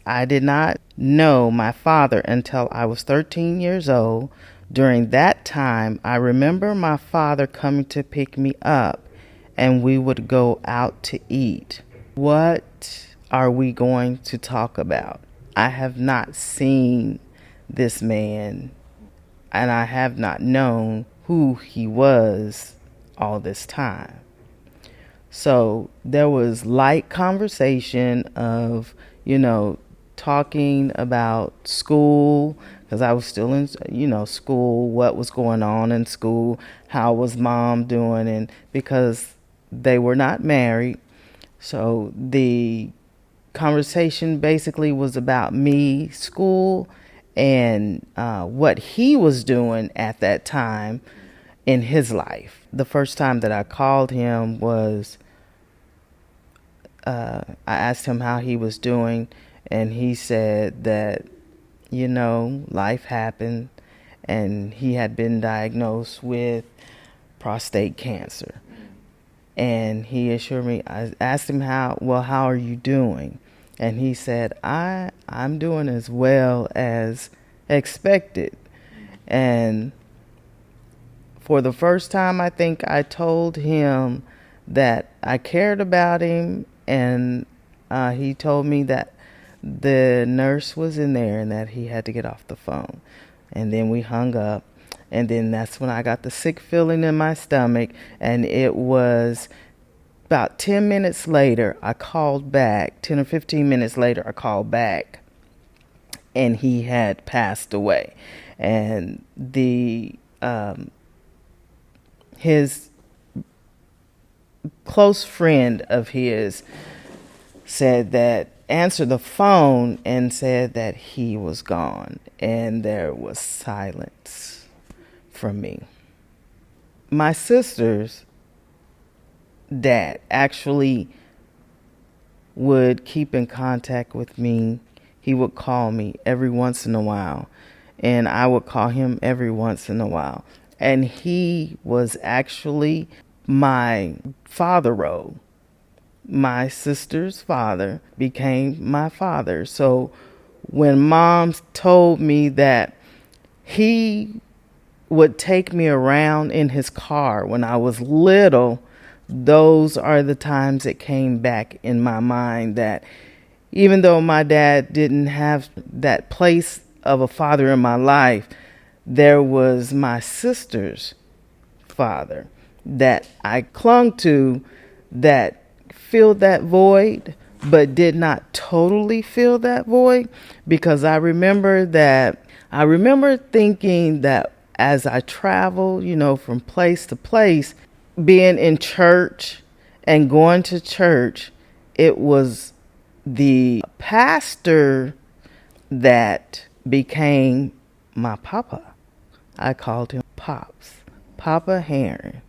I did not know my father until I was 13 years old. During that time, I remember my father coming to pick me up, and we would go out to eat. What are we going to talk about? I have not seen this man, and I have not known who he was all this time. So there was light conversation of, talking about school, because I was still in, school, what was going on in school, how was mom doing, and because they were not married. So the conversation basically was about me, school, and what he was doing at that time in his life. The first time that I called him was, I asked him how he was doing, and he said that, life happened, and he had been diagnosed with prostate cancer. And he assured me, I asked him how are you doing? And he said, I'm doing as well as expected. And for the first time, I think I told him that I cared about him, and he told me that the nurse was in there and that he had to get off the phone. And then we hung up, and then that's when I got the sick feeling in my stomach, and it was about 10 minutes later, I called back. 10 or 15 minutes later, I called back, and he had passed away. And his close friend of his answered the phone and said that he was gone, and there was silence from me. My sister's dad actually would keep in contact with me. He would call me every once in a while, and I would call him every once in a while. And he was actually my father role. My sister's father became my father. So when mom told me that he would take me around in his car when I was little, those are the times it came back in my mind that even though my dad didn't have that place of a father in my life, there was my sister's father that I clung to, that filled that void, but did not totally fill that void, because I remember thinking that as I traveled, from place to place, being in church and going to church, it was the pastor that became my papa. I called him Pops, Papa Heron.